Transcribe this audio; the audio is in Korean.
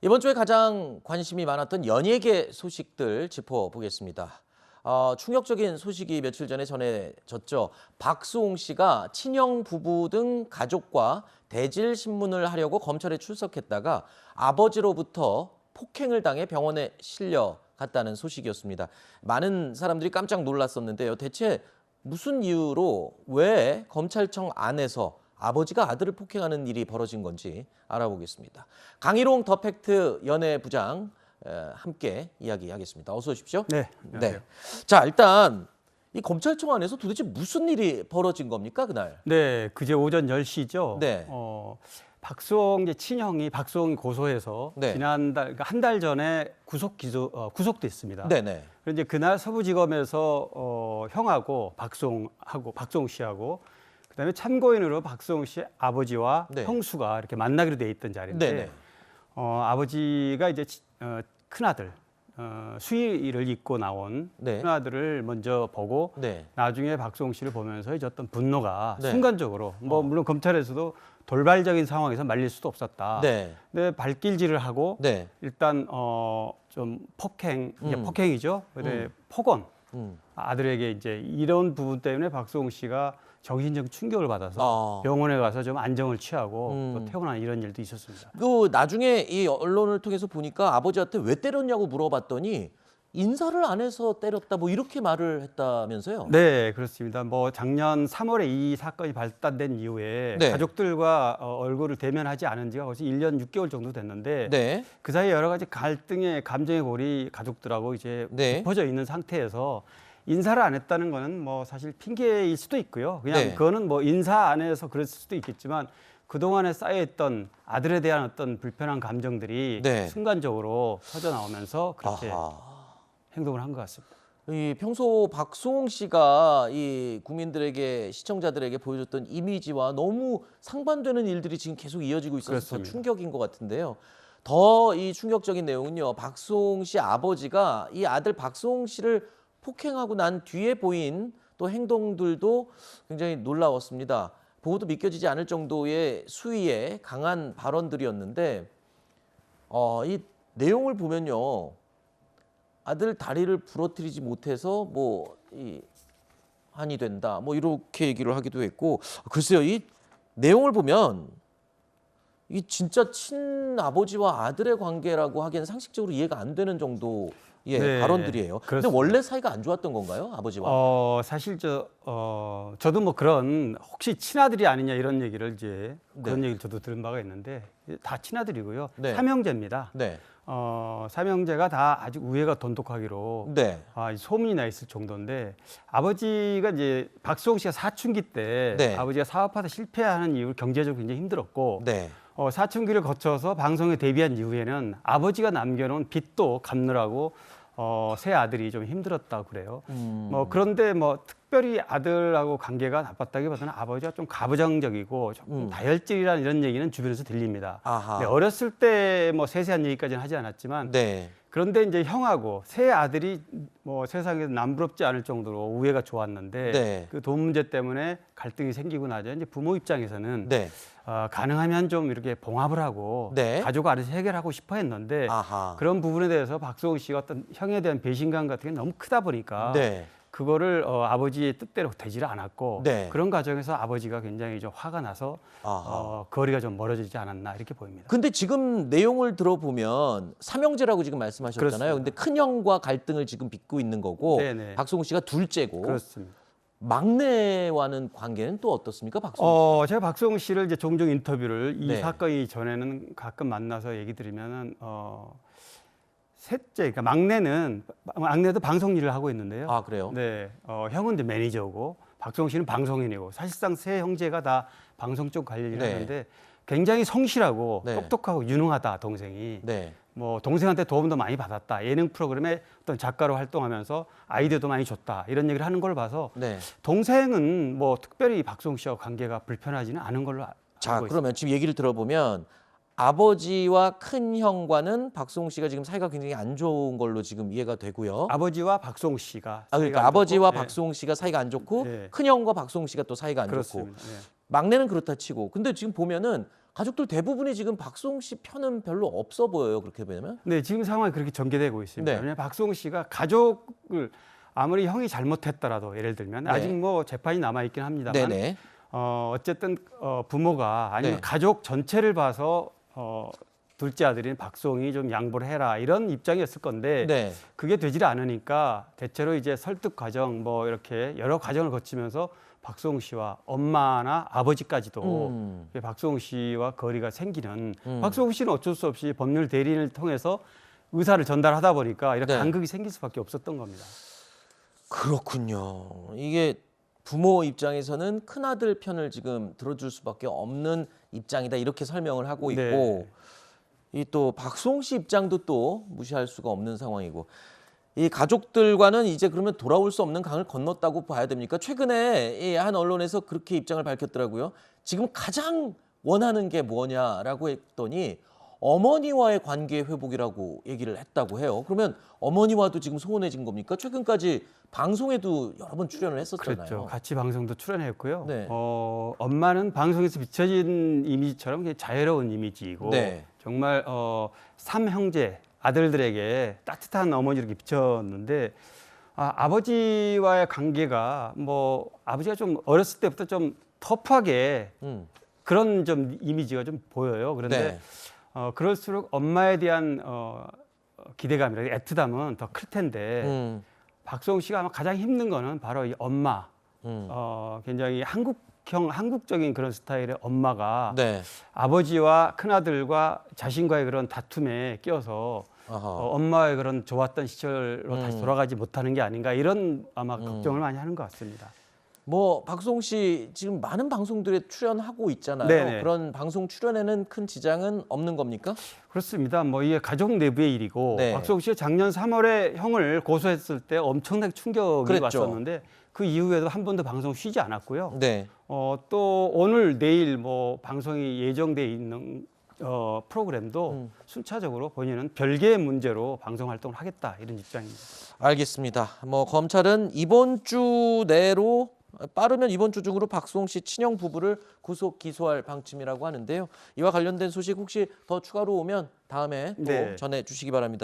이번 주에 가장 관심이 많았던 연예계 소식들 짚어보겠습니다. 충격적인 소식이 며칠 전에 전해졌죠. 박수홍 씨가 친형 부부 등 가족과 대질 신문을 하려고 검찰에 출석했다가 아버지로부터 폭행을 당해 병원에 실려갔다는 소식이었습니다. 많은 사람들이 깜짝 놀랐었는데요. 대체 무슨 이유로 왜 검찰청 안에서 아버지가 아들을 폭행하는 일이 벌어진 건지 알아보겠습니다. 강희롱 더 팩트 연예부장 함께 이야기하겠습니다. 어서 오십시오. 네, 안녕하세요. 자, 일단 이 검찰청 안에서 도대체 무슨 일이 벌어진 겁니까, 그날? 네, 그제 오전 10시죠. 네. 박수홍 이제 친형이 박수홍이 고소해서 네. 지난달 그러니까 한 달 전에 구속됐습니다. 네네. 그런데 그날 서부지검에서 형하고 박수홍 씨하고 그다음에 참고인으로 박수홍 씨 아버지와 네. 형수가 이렇게 만나기로 돼 있던 자리인데 네네. 아버지가 이제 큰 아들 수의를 입고 나온 네. 큰 아들을 먼저 보고 네. 나중에 박수홍 씨를 보면서 이제 어떤 분노가 네. 순간적으로 물론 검찰에서도 돌발적인 상황에서 말릴 수도 없었다. 네. 근데 발길질을 하고 네. 일단 좀 폭행이죠. 근데 폭언 아들에게 이제 이런 부분 때문에 박수홍 씨가 정신적 충격을 받아서 병원에 가서 좀 안정을 취하고 또 퇴원하는 이런 일도 있었습니다. 그 나중에 이 언론을 통해서 보니까 아버지한테 왜 때렸냐고 물어봤더니 인사를 안 해서 때렸다 뭐 이렇게 말을 했다면서요? 네, 그렇습니다. 뭐 작년 3월에 이 사건이 발단된 이후에 네. 가족들과 얼굴을 대면하지 않은 지가 벌써 1년 6개월 정도 됐는데 네. 그 사이에 여러 가지 갈등의 감정의 골이 가족들하고 이제 네. 깊어져 있는 상태에서 인사를 안 했다는 거는 뭐 사실 핑계일 수도 있고요. 그냥 네. 그거는 뭐 인사 안 해서 그랬을 수도 있겠지만 그동안에 쌓여있던 아들에 대한 어떤 불편한 감정들이 네. 순간적으로 터져 나오면서 그렇게 아하. 행동을 한 것 같습니다. 이 평소 박수홍 씨가 이 국민들에게 시청자들에게 보여줬던 이미지와 너무 상반되는 일들이 지금 계속 이어지고 있어서 그렇습니다. 더 충격인 것 같은데요. 더 이 충격적인 내용은요. 박수홍 씨 아버지가 이 아들 박수홍 씨를 폭행하고 난 뒤에 보인 또 행동들도 굉장히 놀라웠습니다. 보고도 믿겨지지 않을 정도의 수위의 강한 발언들이었는데 이 내용을 보면요. 아들 다리를 부러뜨리지 못해서 뭐 이 한이 된다. 뭐 이렇게 얘기를 하기도 했고 글쎄요. 이 내용을 보면 이 진짜 친아버지와 아들의 관계라고 하기에는 상식적으로 이해가 안 되는 정도의 네, 발언들이에요. 근데 그렇습니다. 원래 사이가 안 좋았던 건가요? 아버지와? 사실 저도 뭐 그런 혹시 친아들이 아니냐 이런 얘기를 이제 그런 얘기를 저도 들은 바가 있는데 다 친아들이고요. 네. 삼형제입니다. 네. 삼형제가 다 아직 우애가 돈독하기로 네. 소문이 나 있을 정도인데 아버지가 이제 박수홍 씨가 사춘기 때 네. 아버지가 사업하다 실패하는 이후로 경제적으로 굉장히 힘들었고 네. 사춘기를 거쳐서 방송에 데뷔한 이후에는 아버지가 남겨놓은 빚도 갚느라고 세 아들이 좀 힘들었다고 그래요. 그런데 뭐 특별히 아들하고 관계가 나빴다기보다는 아버지가 좀 가부장적이고 좀 다혈질이라는 이런 얘기는 주변에서 들립니다. 아하. 네, 어렸을 때 뭐 세세한 얘기까지는 하지 않았지만 네. 그런데 이제 형하고 세 아들이 뭐 세상에서 남부럽지 않을 정도로 우애가 좋았는데 네. 그 돈 문제 때문에 갈등이 생기고 나죠. 이제 부모 입장에서는 네. 가능하면 좀 이렇게 봉합을 하고 네. 가족 안에서 해결하고 싶어 했는데 아하. 그런 부분에 대해서 박수홍 씨가 어떤 형에 대한 배신감 같은 게 너무 크다 보니까 네. 그거를 아버지의 뜻대로 되지를 않았고 네. 그런 과정에서 아버지가 굉장히 좀 화가 나서 아하. 거리가 좀 멀어지지 않았나 이렇게 보입니다. 근데 지금 내용을 들어보면 삼형제라고 지금 말씀하셨잖아요. 그렇습니다. 근데 큰형과 갈등을 지금 빚고 있는 거고 네네. 박수홍 씨가 둘째고 그렇습니다. 막내와는 관계는 또 어떻습니까? 박수홍 씨. 제가 박수홍 씨를 이제 종종 인터뷰를 이 네. 사건이 전에는 가끔 만나서 얘기 드리면은 셋째, 그러니까 막내도 방송 일을 하고 있는데요. 아, 그래요? 네, 형은 이제 매니저고 박수홍 씨는 방송인이고 사실상 세 형제가 다 방송 쪽 관련 일을 네. 하는데 굉장히 성실하고 네. 똑똑하고 유능하다 동생이. 네. 뭐 동생한테 도움도 많이 받았다. 예능 프로그램에 어떤 작가로 활동하면서 아이디어도 많이 줬다. 이런 얘기를 하는 걸 봐서 네. 동생은 뭐 특별히 박수홍 씨와 관계가 불편하지는 않은 걸로 자, 알고 있습니다. 그러면 지금 얘기를 들어보면 아버지와 큰형과는 박수홍 씨가 지금 사이가 굉장히 안 좋은 걸로 지금 이해가 되고요. 아버지와 박수홍 씨가 그러니까 사이가 안 아버지와 좋고, 박수홍 씨가 사이가 안 좋고 네. 큰형과 박수홍 씨가 또 사이가 안 좋고 그렇습니다. 네. 막내는 그렇다 치고 근데 지금 보면은 가족들 대부분이 지금 박수홍 씨 편은 별로 없어 보여요. 그렇게 보면. 네, 지금 상황이 그렇게 전개되고 있습니다. 네. 왜냐하면 박수홍 씨가 가족을 아무리 형이 잘못했더라도 예를 들면 네. 아직 뭐 재판이 남아 있긴 합니다만 네네. 어쨌든 부모가 아니면 네. 가족 전체를 봐서 둘째 아들인 박수홍이 좀 양보를 해라 이런 입장이었을 건데 네. 그게 되질 않으니까 대체로 이제 설득 과정 뭐 이렇게 여러 과정을 거치면서 박수홍 씨와 엄마나 아버지까지도 박수홍 씨와 거리가 생기는 박수홍 씨는 어쩔 수 없이 법률 대리인을 통해서 의사를 전달하다 보니까 이렇게 네. 간극이 생길 수밖에 없었던 겁니다. 그렇군요. 이게 부모 입장에서는 큰아들 편을 지금 들어줄 수밖에 없는 입장이다 이렇게 설명을 하고 있고 네. 이 또 박수홍 씨 입장도 또 무시할 수가 없는 상황이고 이 가족들과는 이제 그러면 돌아올 수 없는 강을 건넜다고 봐야 됩니까? 최근에 이 한 언론에서 그렇게 입장을 밝혔더라고요. 지금 가장 원하는 게 뭐냐라고 했더니 어머니와의 관계 회복이라고 얘기를 했다고 해요. 그러면 어머니와도 지금 소원해진 겁니까? 최근까지 방송에도 여러 번 출연을 했었잖아요. 그렇죠. 같이 방송도 출연했고요. 네. 엄마는 방송에서 비춰진 이미지처럼 그냥 자유로운 이미지이고 네. 정말 삼형제 아들들에게 따뜻한 어머니로 이렇게 비쳤는데 아버지와의 관계가 뭐 아버지가 좀 어렸을 때부터 좀 터프하게 그런 좀 이미지가 좀 보여요. 그런데 네. 그럴수록 엄마에 대한 기대감이라 애틋함은 더 클 텐데 박수홍 씨가 아마 가장 힘든 거는 바로 이 엄마. 굉장히 한국적인 그런 스타일의 엄마가 네. 아버지와 큰아들과 자신과의 그런 다툼에 끼어서 엄마의 그런 좋았던 시절로 다시 돌아가지 못하는 게 아닌가 이런 아마 걱정을 많이 하는 것 같습니다. 뭐 박수홍 씨 지금 많은 방송들에 출연하고 있잖아요. 네네. 그런 방송 출연에는 큰 지장은 없는 겁니까? 그렇습니다. 뭐 이게 가족 내부의 일이고 네. 박수홍 씨가 작년 3월에 형을 고소했을 때 엄청나게 충격이 그랬죠. 왔었는데 그 이후에도 한 번도 방송 쉬지 않았고요. 네. 또 오늘 내일 뭐 방송이 예정돼 있는 프로그램도 순차적으로 본인은 별개의 문제로 방송 활동을 하겠다 이런 입장입니다. 알겠습니다. 뭐 검찰은 이번 주 내로 빠르면 이번 주 중으로 박수홍 씨 친형 부부를 구속 기소할 방침이라고 하는데요. 이와 관련된 소식 혹시 더 추가로 오면 다음에 또 네. 전해 주시기 바랍니다.